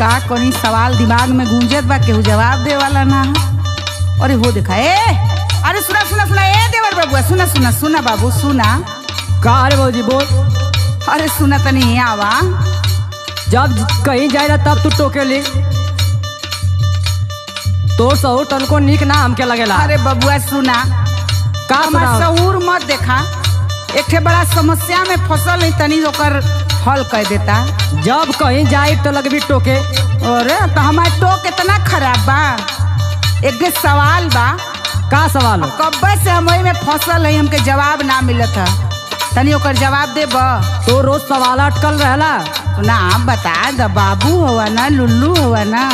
का कोई सवाल दिमाग में गूंजत बा, केहू जवाब दे वाला ना। अरे हो देखा अरे सुना सुना सुना देवर बाबू, सुना सुना सुना बाबू सुना। का रे भौजी बोल। अरे सुना तनी आवा। जब कहीं जाए तब तू टोकेली, तो सहूर तनको निक ना हमके लगेला। अरे बबुआ सुना, का सहूर मत देखा, एक बड़ा समस्या में फसल है, तनी ओकर हल कर देता। जब कहीं जाए तो लगभी टोके। अरे तो हमारे टोक इतना खराब बा। एक सवाल बा। का सवाल? कब से हम में फसल है, हमके जवाब ना मिलत है, तनी ओकर जवाब दे बा। तो रोज सवाल अटकल रहला। ना बता द, बाबू हुआ ना लुल्लू हुआ ना।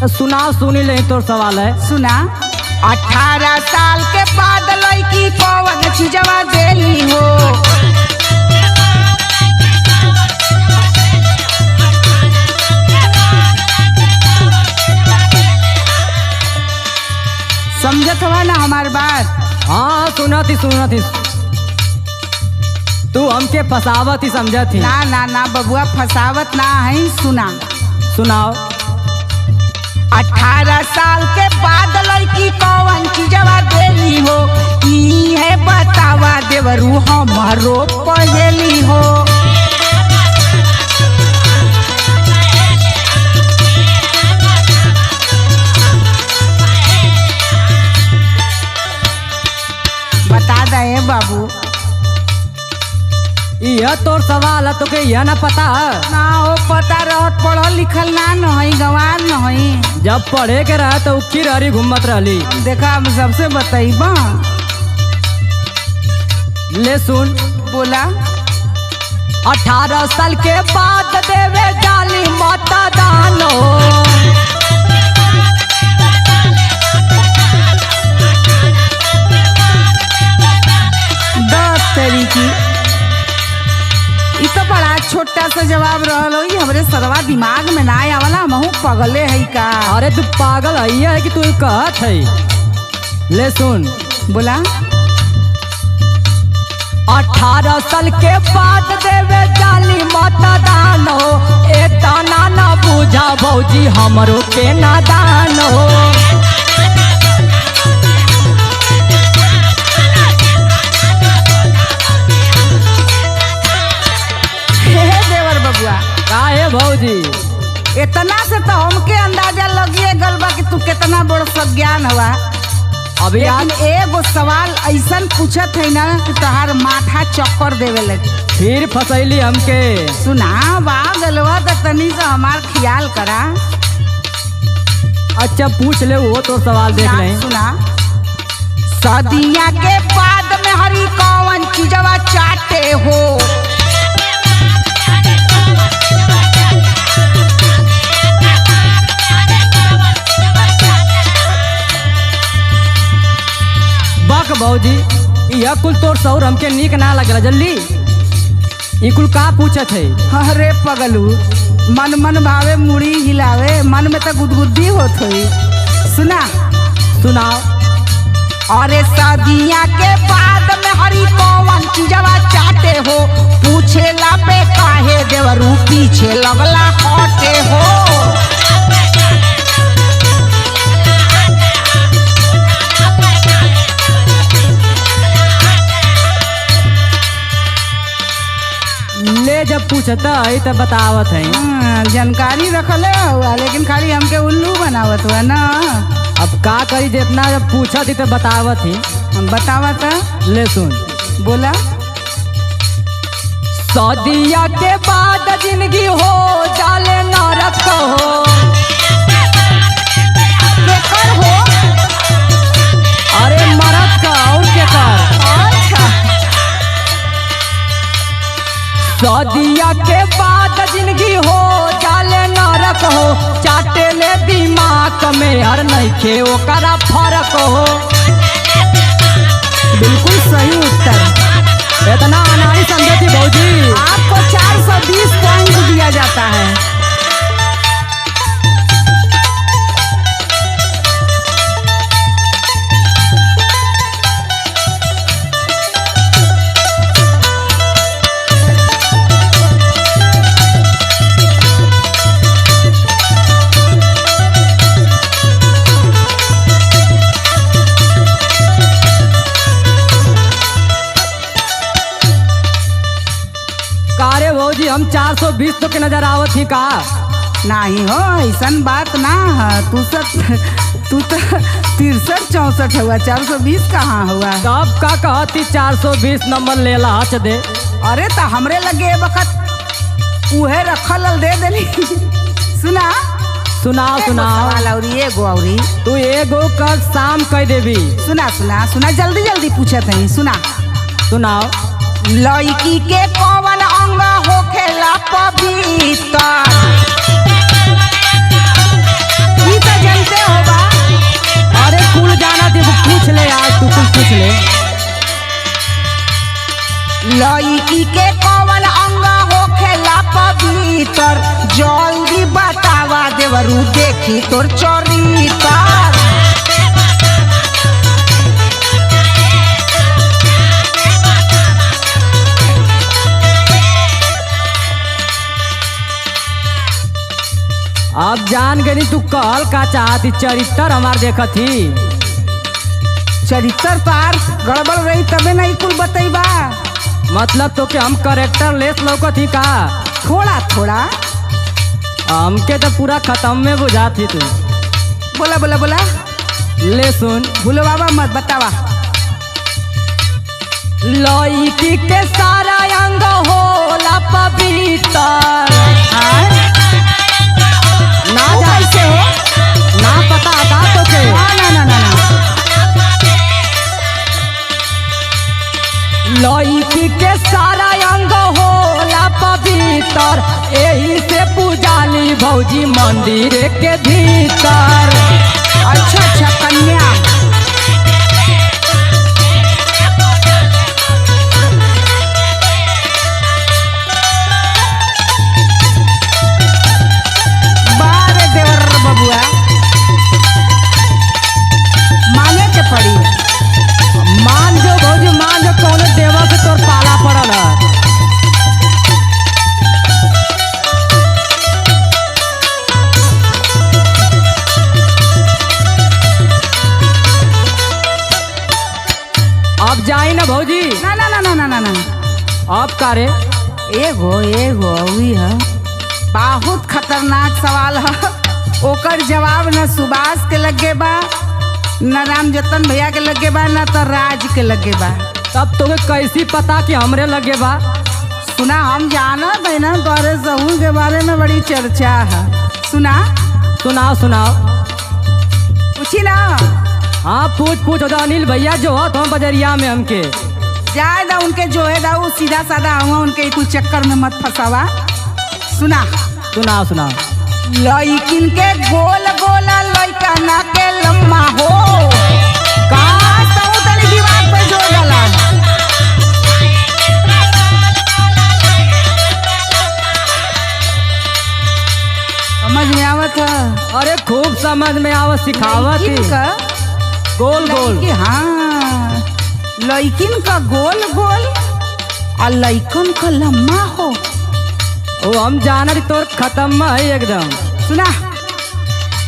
तो सुनाओ, सुनी ले तो सवाल है। सुना। 18 साल के बाद लड़की कौन चीजवा देली हो? समझत हुआ ना हमार बात? हाँ सुना थी तू हमके फसावत ही समझा थी। ना ना ना बबुआ, फसावत ना है। सुना सुनाओ। 18 साल के बाद लड़की कौन चीजवा देली हो? ई है बतावा देवरू हमारो पहेली हो। बता दे बाबू। यह तोर सवाल है, तुके यह ना पता है? ना हो पता रहत, पढ़ल लिखल ना नहीं, गवार नहीं। जब पढ़े के रहा तो उखी रही घूमत रहली। देखा हम सबसे बताइबा। ले सुन। बोला। 18 साल के बाद देवे जाली मतदान हो। तरीकी तो बड़ा छोटा सा जवाब रहल हो, हमरे सरवा दिमाग में ना आवला। महू पगले है का? अरे तू पागल है कि तू कहत है? ले सुन। बोला। 18 साल के बाद देवे जाली मतदान हो। एतना ना बुझा भौजी हमरो के नादान हो। देवर बबुआ। का है भौजी? इतना से तो हमके अंदाजा लगिए गल बा कि तू कितना बड़ सज्ञान हुआ। अभी एगो सवाल ऐसा पूछत है ना कि तोहार माथा चक्कर देवे लगे। फिर फसैली हमके। सुना बा गलवा तो तनी से हमार ख्याल करा। अच्छा पूछ ले, वो तो सवाल देख ले। सुना। सदिया के बाद में हरी कौन चीजवा चाटे हो? बक भौजी, यह कुल तोर सौर हमके नीक ना लगला। जल्दी ये कुल का पूछत है? अरे पगलू, मन मन भावे मुड़ी हिलावे, मन में तो गुदगुदी होत हुई। सुना। सुनाओ। अरे सदिया के बाद में हरी कौन चीजवा चाटे हो? पूछे ला पे काहे देवरू पीछे लगला हटे हो? ले जब पूछता है तब बतावत है। जानकारी रखले हुआ, लेकिन खाली हमके उल्लू बनावत हुआ ना। अब का करी, जितना जब पूछा थी तो बतावत ही। बतावत। ले सुन। बोला। सदिया के बाद जिंदगी हो जाले नरक हो। केकर हो? अरे मरद का और केकर? अच्छा। सदिया के बाद जिंदगी हो जाले नरक हो। चाटे ले दिमाग में हर नइखे ओकरा फर्क हो। बिल्कुल सही उत्तर। इतना अनाड़ी समझे थी भौजी। आपको 420 पॉइंट दिया जाता है। अरे भौजी हम 420 तो के नजर आवत ही का? नहीं हो, ऐसन बात ना है। तू तो 63-64 हुआ, 420 कहाँ हुआ? तब का कहती 420 नंबर लेला हच दे। अरे तो हमरे लगे वक्त उहे रखल दे देली। सुना सुनाओ सुनाओ। सवाल औरी एगो औरी। तू एगो कल शाम कह देवी। सुना सुना सुना, जल्दी जल्दी पूछत हई। सुना सुनाओ। लड़की के कौन अंग होखेला पवित्र? ई तो जानते हो बा। अरे कुल जाना थी, पूछ ले आज, तू कुल पूछ ले। लड़की के कौन अंग होखेला पवित्र? जल्दी बतावा देवरू, देखी तोर चरित्र। अब जान गई तू कहल का चाहती, चरित्र हमार देखत ही। चरित्र तार गड़बड़ रही तबे नहीं कुल बतईबा। मतलब तो के हम करेक्टर लेस लौकत ही का? थोड़ा थोड़ा। हमके तो पूरा खत्म में बुझा थी तू। बोला बोला बोला। ले सुन। भूलवावा मत, बतावा। लड़की के सारा अंग होला पवित्र। ना कैसे हो? ना पता था तो के? ना ना ना ना। लड़की के सारा अंग होला पवित्र, यही से पूजाली भौजी मंदिर के भीतर। अच्छा अच्छा, कन्या। बारे देवर बबुआ, माने के पड़ी। मान जो भौजी मान जो, कौन देवा से तोर पाला पड़ल है। अब जाई ना भौजी? ना ना ना ना ना ना ना। अब का रे? एगो एगो हुई है, बहुत खतरनाक सवाल है। ओकर जवाब न सुभाष के लगे बा, न राम जतन भैया के लगे बा, न तो राज के लगे बा। तब तुम्हें कैसी पता कि हमरे लगे बा? सुना, हम जाना भाई ना तोरे सहू के बारे में बड़ी चर्चा है। सुना। सुनाओ सुनाओ। पूछी ना। हाँ पूछ पूछ। अनिल भैया जो हो तुम बजरिया में हमके जाए दा, उनके जो है दा, वो सीधा साधा हुआ, उनके कुछ चक्कर में मत फंसावा। सुना। सुनाओ सुनाओ। लड़किन के गोल गोल लड़का ना के लम्बा हो। का तो तनी दिमाग पे जोर डाला। समझ में आवत है? अरे खूब समझ में आवत, सिखावत ही। गोल गोल। हाँ, लड़किन का गोल गोल और लड़कन का लम्बा हो। वो हम जाना तोर खत्म है एकदम। सुना।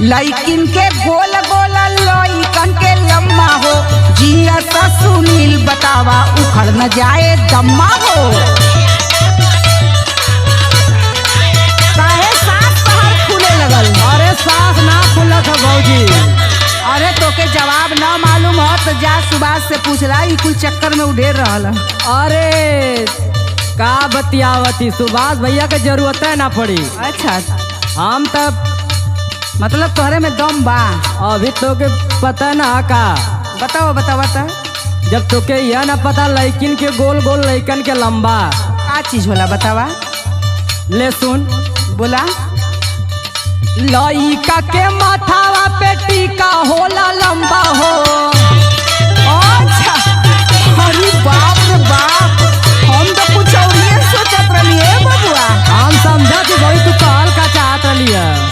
लड़किन के गोल गोल लड़कन के लम्बा हो। जिया सा सुनील बतावा, उखड़ न जाए दम्मा हो। काहे सांस बाहर खुले लगल? अरे सांस ना खुलत है भौजी। अरे तोके जवाब ना मालूम हो तो जा सुभाष से पूछ रहा, ई कुल चक्कर में उडेर रहल है। अरे का बतियावती, सुभाष भैया के जरूरत है ना पड़ी। अच्छा, हम तब मतलब तोहरे में दम बा। अभी तो के पता ना का। बताओ बताओ बता। जब तो के यह ना पता लड़किन के गोल गोल लड़कन के लंबा का चीज होला बतावा। ले सुन। बोला। लड़का के माथावा पे टीका होला लंबा हो। अच्छा, अरे बाप रे बाप, हम तो कुछ और ही सोचत रही है बबुआ। हम समझा कि भाई तू कहल का चाहत रही है।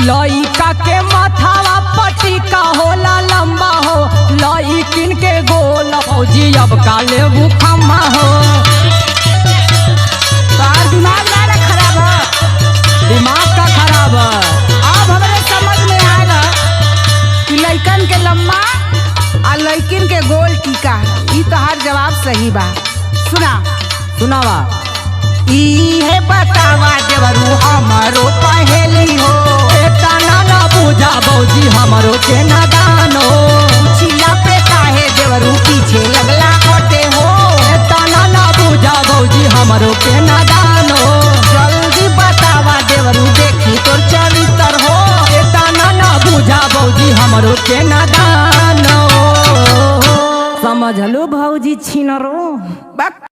लड़का के माथावा पे टीका होला लंबा हो, लड़किन के गोल भौजी अब का लेबू खम्मा हो। तार दिमाग ना खराब है। दिमाग का खराब है। अब हमारे समझ में आएगा कि लड़कन के लम्बा और लड़किन के गोल टीका, ये तो हर जवाब सही बा। सुना। सुनावा। इहे बतावा देवरू हमारो पहेली हो। एतना ना बुझा भौजी हमरो के नादान हो। चिल्ला पे काहे देवरू पीछे लगला हटे हो। एतना ना बुझा भौजी हमरो के नादान हो। जल्दी बतावा देवरू देखी तोर चरित्र हो। एतना ना बुझा भौजी हमरो के नादान हो। समझ लो भौजी छिनरो। बक